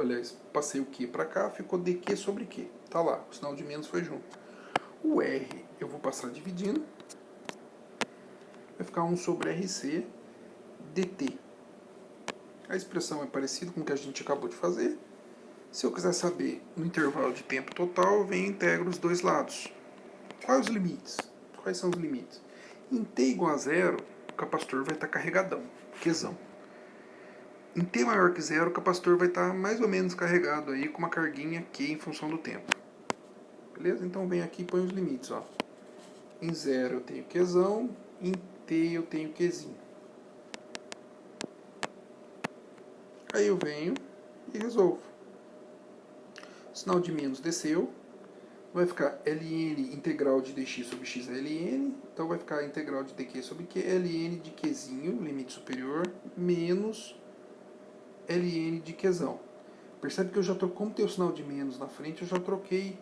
Speaker 1: Aliás, passei o Q para cá, ficou dq sobre Q. Tá lá, o sinal de menos foi junto. O R eu vou passar dividindo. Vai ficar 1 sobre RC dt. A expressão é parecida com o que a gente acabou de fazer. Se eu quiser saber no intervalo de tempo total, eu venho e integro os dois lados. Quais os limites? Quais são os limites? Em t igual a zero, o capacitor vai estar carregadão, Qzão. Em t maior que zero, o capacitor vai estar mais ou menos carregado aí com uma carguinha Q em função do tempo. Beleza? Então vem aqui e põe os limites. Ó. Em zero eu tenho Qzão, em t eu tenho Qzinho. Aí eu venho e resolvo. O sinal de menos desceu. Vai ficar ln integral de dx sobre x é ln. Então vai ficar integral de dq sobre q, ln de qzinho, limite superior, menos ln de qzão. Percebe que eu já troquei, como tem o sinal de menos na frente, eu já troquei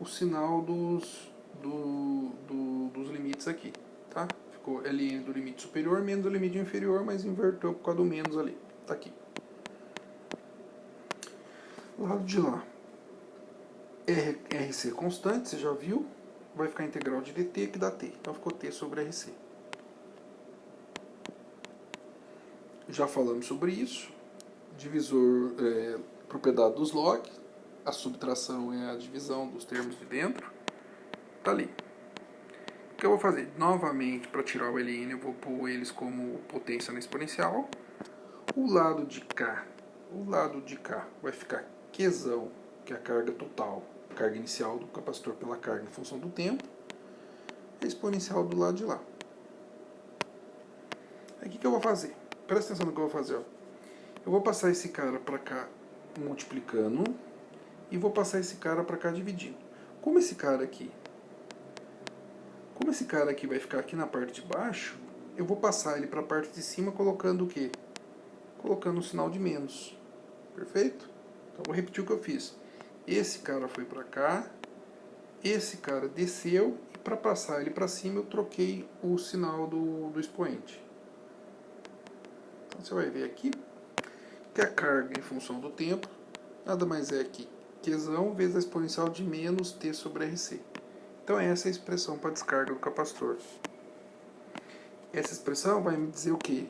Speaker 1: o sinal dos limites aqui. Tá? Ficou ln do limite superior, menos do limite inferior, mas inverteu por causa do menos ali. Tá aqui. Do lado de lá. RC constante, você já viu, vai ficar integral de dt que dá t. Então ficou t sobre RC. Já falamos sobre isso. Divisor, propriedade dos log. A subtração é a divisão dos termos de dentro. Tá ali. O que eu vou fazer? Novamente, para tirar o ln, eu vou pôr eles como potência na exponencial. O lado de cá vai ficar Qzão, que é a carga total, a carga inicial do capacitor pela carga em função do tempo, a exponencial do lado de lá. Aí o que eu vou fazer? Presta atenção no que eu vou fazer. Ó. Eu vou passar esse cara para cá multiplicando e vou passar esse cara para cá dividindo. Como esse cara aqui vai ficar aqui na parte de baixo, eu vou passar ele para a parte de cima colocando o quê? Colocando o sinal de menos. Perfeito? Então vou repetir o que eu fiz. Esse cara foi para cá, esse cara desceu e para passar ele para cima eu troquei o sinal do expoente. Então você vai ver aqui que a carga em função do tempo nada mais é que Qzão vezes a exponencial de menos t sobre RC. Então essa é a expressão para descarga do capacitor. Essa expressão vai me dizer o quê?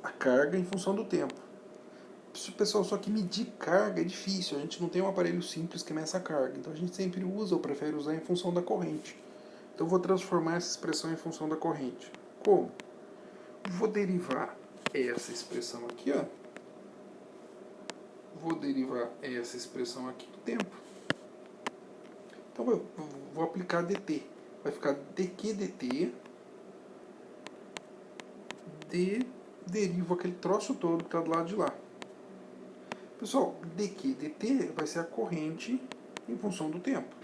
Speaker 1: A carga em função do tempo. Pessoal, só que medir carga é difícil, a gente não tem um aparelho simples que meça a carga, então a gente sempre usa ou prefere usar em função da corrente. Então eu vou transformar essa expressão em função da corrente. Como? Vou derivar essa expressão aqui, ó. Vou derivar essa expressão aqui do tempo. Então eu vou aplicar dt. Vai ficar dq dt, derivo aquele troço todo que está do lado de lá. Pessoal, dq dt vai ser a corrente em função do tempo.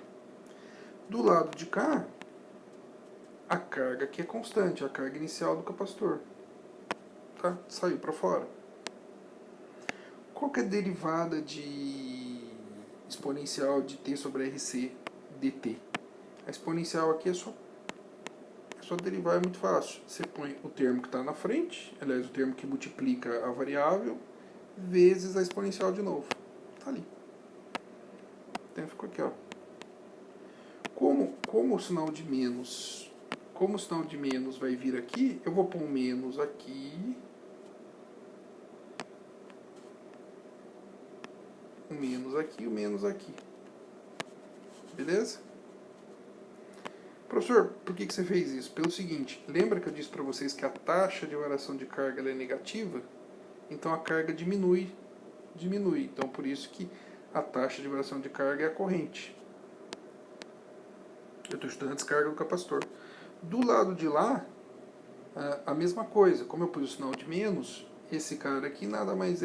Speaker 1: Do lado de cá, a carga que é constante, a carga inicial do capacitor. Tá? Saiu para fora. Qual que é a derivada de exponencial de t sobre rc dt? A exponencial aqui é só derivar, é muito fácil. Você põe o termo que está na frente, aliás, o termo que multiplica a variável, vezes a exponencial de novo. Está ali. Então ficou aqui, ó. Como o sinal de menos, vai vir aqui, eu vou pôr um menos aqui, um menos aqui e um menos aqui. Beleza? Professor, por que você fez isso? Pelo seguinte, lembra que eu disse para vocês que a taxa de variação de carga ela é negativa? Então a carga diminui. Então por isso que a taxa de variação de carga é a corrente. Eu estou estudando a descarga do capacitor. Do lado de lá, a mesma coisa. Como eu pus o sinal de menos, esse cara aqui nada mais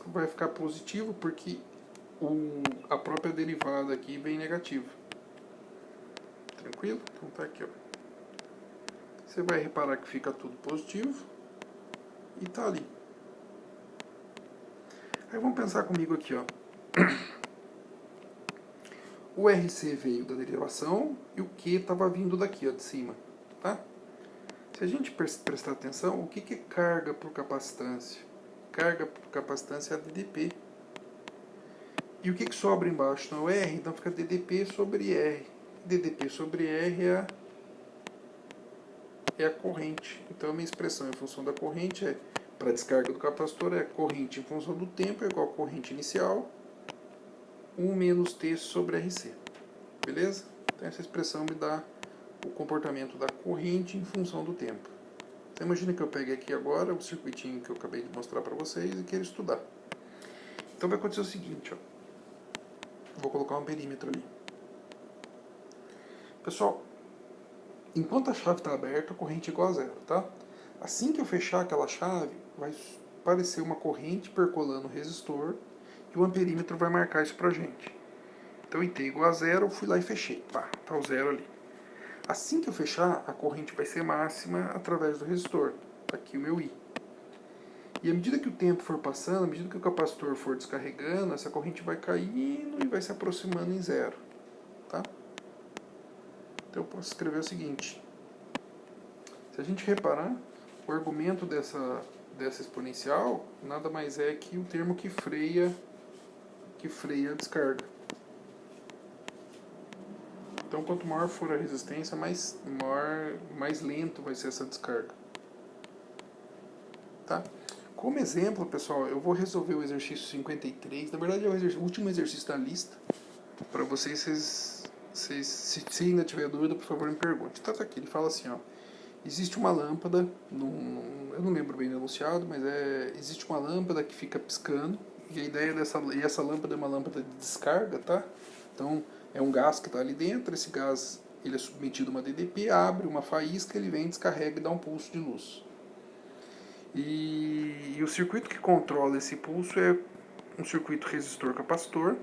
Speaker 1: vai ficar positivo, porque a própria derivada aqui vem negativa. Tranquilo? Então tá aqui, ó. Você vai reparar que fica tudo positivo e tá ali. Aí vamos pensar comigo aqui, ó. O RC veio da derivação e o Q estava vindo daqui, ó, de cima, tá? Se a gente prestar atenção, o que é carga por capacitância? Carga por capacitância é a DDP. E o que sobra embaixo? Não é o R, então fica DDP sobre R. DDP sobre R é a corrente. Então a minha expressão em função da corrente para a descarga do capacitor, é corrente em função do tempo é igual a corrente inicial, 1 menos T sobre RC. Beleza? Então essa expressão me dá o comportamento da corrente em função do tempo. Então imagina que eu pegue aqui agora o circuitinho que eu acabei de mostrar para vocês e queira estudar. Então vai acontecer o seguinte, ó. Vou colocar um perímetro ali. Pessoal, enquanto a chave está aberta, a corrente é igual a zero, tá? Assim que eu fechar aquela chave, vai aparecer uma corrente percolando o resistor e o amperímetro vai marcar isso pra gente. Então, IT igual a zero, eu fui lá e fechei. Pá, tá o zero ali. Assim que eu fechar, a corrente vai ser máxima através do resistor. Tá aqui o meu I. E à medida que o tempo for passando, à medida que o capacitor for descarregando, essa corrente vai caindo e vai se aproximando em zero. Tá? Então eu posso escrever o seguinte. Se a gente reparar, o argumento dessa exponencial nada mais é que o termo que freia a descarga. Então quanto maior for a resistência, mais lento vai ser essa descarga. Tá? Como exemplo, pessoal, eu vou resolver o exercício 53. Na verdade é o último exercício da lista. Para vocês, se ainda tiver dúvida, por favor me pergunte. Então tá aqui, ele fala assim, ó. Existe uma lâmpada, eu não lembro bem do enunciado, mas existe uma lâmpada que fica piscando, e a ideia essa lâmpada é uma lâmpada de descarga, tá? Então, é um gás que está ali dentro, esse gás ele é submetido a uma DDP, abre uma faísca, ele vem, descarrega e dá um pulso de luz. E o circuito que controla esse pulso é um circuito resistor-capacitor,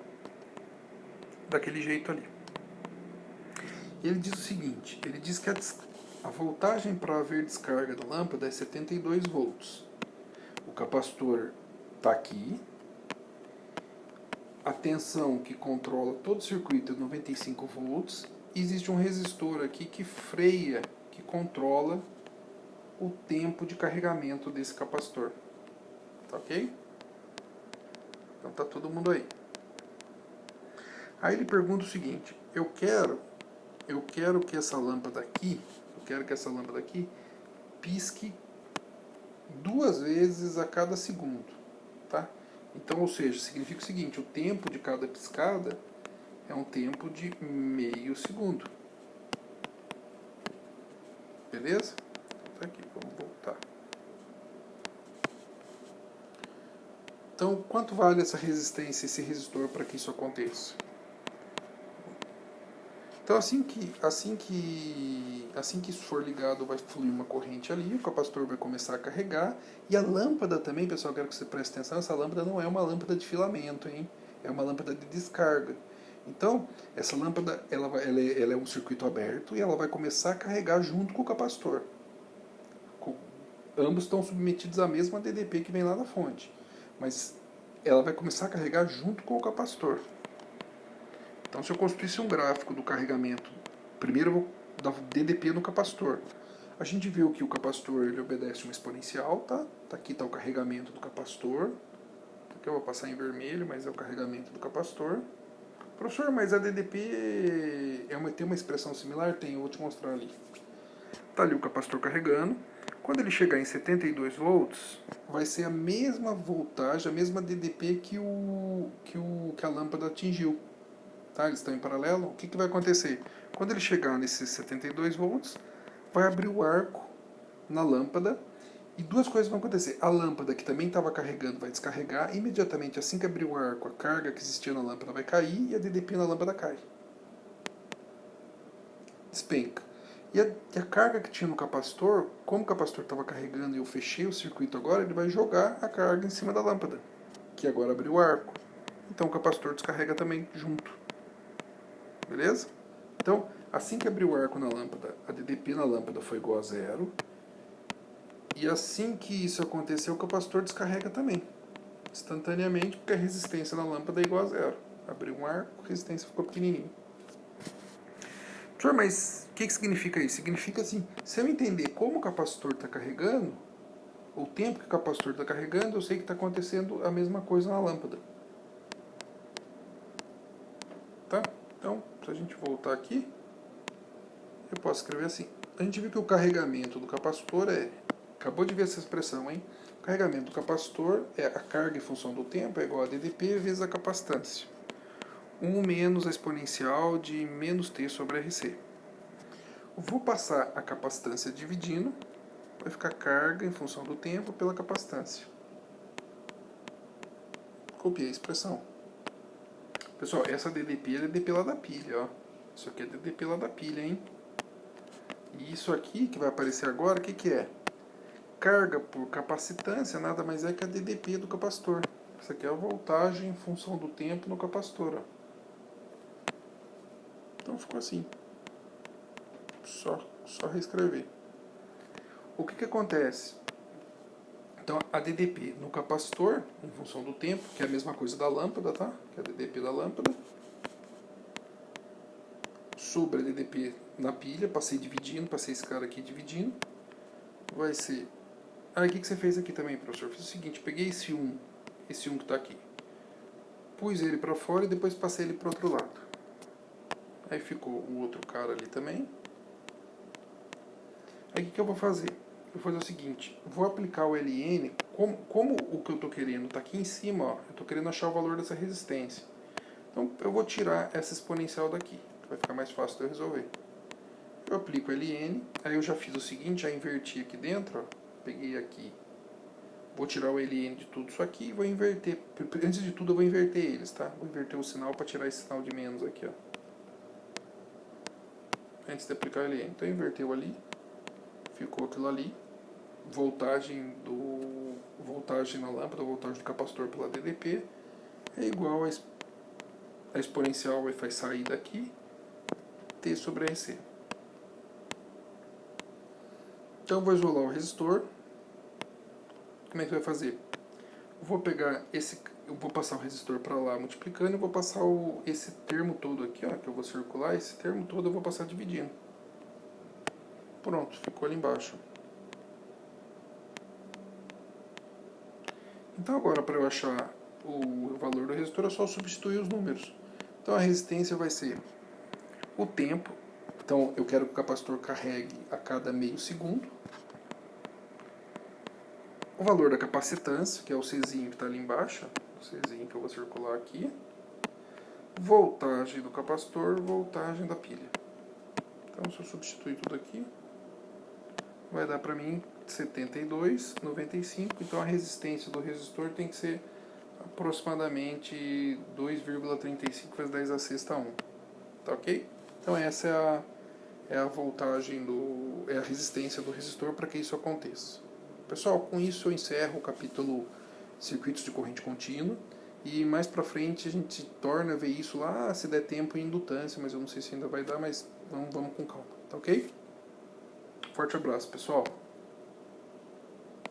Speaker 1: daquele jeito ali. E ele diz o seguinte, ele diz que a voltagem para haver descarga da lâmpada é 72 volts. O capacitor está aqui. A tensão que controla todo o circuito é 95 volts. E existe um resistor aqui que freia, que controla o tempo de carregamento desse capacitor. Tá ok? Então tá todo mundo aí. Aí ele pergunta o seguinte, eu quero que essa lâmpada aqui pisque 2 vezes a cada segundo, tá? Então, ou seja, significa o seguinte, o tempo de cada piscada é um tempo de meio segundo. Beleza? Tá aqui, vamos voltar. Então, quanto vale essa resistência, esse resistor para que isso aconteça? Então, assim que isso for ligado, vai fluir uma corrente ali, o capacitor vai começar a carregar, e a lâmpada também, pessoal, quero que você preste atenção, essa lâmpada não é uma lâmpada de filamento, hein? É uma lâmpada de descarga. Então, essa lâmpada ela é um circuito aberto e ela vai começar a carregar junto com o capacitor. Ambos estão submetidos à mesma DDP que vem lá da fonte, mas ela vai começar a carregar junto com o capacitor. Então, se eu construísse um gráfico do carregamento, primeiro eu vou dar DDP no capacitor. A gente viu que o capacitor ele obedece uma exponencial, tá? Aqui está o carregamento do capacitor. Aqui eu vou passar em vermelho, mas é o carregamento do capacitor. Professor, mas a DDP tem uma expressão similar? Tem, eu vou te mostrar ali. Está ali o capacitor carregando. Quando ele chegar em 72 volts, vai ser a mesma voltagem, a mesma DDP que a lâmpada atingiu. Tá? Eles estão em paralelo. O que vai acontecer? Quando ele chegar nesses 72 volts, vai abrir o arco na lâmpada e 2 coisas vão acontecer. A lâmpada, que também estava carregando, vai descarregar. Imediatamente, assim que abrir o arco, a carga que existia na lâmpada vai cair e a DDP na lâmpada cai. Despenca. E a carga que tinha no capacitor, como o capacitor estava carregando e eu fechei o circuito agora, ele vai jogar a carga em cima da lâmpada, que agora abriu o arco. Então o capacitor descarrega também junto. Beleza? Então, assim que abriu o arco na lâmpada, a DDP na lâmpada foi igual a 0. E assim que isso aconteceu, o capacitor descarrega também. Instantaneamente, porque a resistência na lâmpada é igual a 0. Abriu um arco, a resistência ficou pequenininha. Professor, mas o que significa isso? Significa assim, se eu entender como o capacitor está carregando, o tempo que o capacitor está carregando, eu sei que está acontecendo a mesma coisa na lâmpada. Tá? Então, se a gente voltar aqui, eu posso escrever assim. A gente viu que o carregamento do capacitor acabou de ver essa expressão, hein? O carregamento do capacitor é a carga em função do tempo, é igual a DDP vezes a capacitância. 1 menos a exponencial de menos T sobre RC. Eu vou passar a capacitância dividindo, vai ficar carga em função do tempo pela capacitância. Copiei a expressão. Pessoal, essa DDP é DDP lá da pilha, ó. Isso aqui é DDP lá da pilha, hein? E isso aqui que vai aparecer agora, o que é? Carga por capacitância nada mais é que a DDP do capacitor. Isso aqui é a voltagem em função do tempo no capacitor, ó. Então ficou assim. Só reescrever. O que acontece? Então a DDP no capacitor, em função do tempo, que é a mesma coisa da lâmpada, tá? Que é a DDP da lâmpada. Sobre a DDP na pilha, passei esse cara aqui dividindo. Vai ser... o que você fez aqui também, professor? Fiz o seguinte, peguei esse 1 que está aqui. Pus ele para fora e depois passei ele para o outro lado. Aí ficou o outro cara ali também. Aí o que eu vou fazer? Eu vou fazer o seguinte, vou aplicar o LN, como o que eu estou querendo está aqui em cima, ó, eu estou querendo achar o valor dessa resistência. Então eu vou tirar essa exponencial daqui, que vai ficar mais fácil de eu resolver. Eu aplico o LN, aí eu já fiz o seguinte, já inverti aqui dentro, ó, peguei aqui, vou tirar o LN de tudo isso aqui e vou inverter, antes de tudo eu vou inverter eles, tá? Vou inverter o sinal para tirar esse sinal de menos aqui, ó. Antes de aplicar o LN, então inverteu ali. Ficou aquilo ali, voltagem na lâmpada, voltagem do capacitor pela DDP, é igual a exponencial vai sair daqui, T sobre RC. Então eu vou isolar o resistor. Como é que vai fazer? Eu vou pegar eu vou passar o resistor para lá multiplicando e vou passar esse termo todo aqui, ó, que eu vou circular, esse termo todo eu vou passar dividindo. Pronto, ficou ali embaixo. Então agora para eu achar o valor do resistor é só substituir os números. Então a resistência vai ser o tempo. Então eu quero que o capacitor carregue a cada meio segundo. o valor da capacitância, que é o Czinho que está ali embaixo, o Czinho que eu vou circular aqui, voltagem do capacitor, voltagem da pilha. Então, se eu substituir tudo aqui, vai dar para mim 72,95. Então, a resistência do resistor tem que ser aproximadamente 2,35 vezes 10 a sexta 1. Tá ok? Então, essa é a voltagem, é a resistência do resistor para que isso aconteça. Pessoal, com isso eu encerro o capítulo circuitos de corrente contínua. E mais pra frente a gente torna a ver isso lá, se der tempo, em indutância, mas eu não sei se ainda vai dar, mas vamos com calma, tá ok? Forte abraço, pessoal.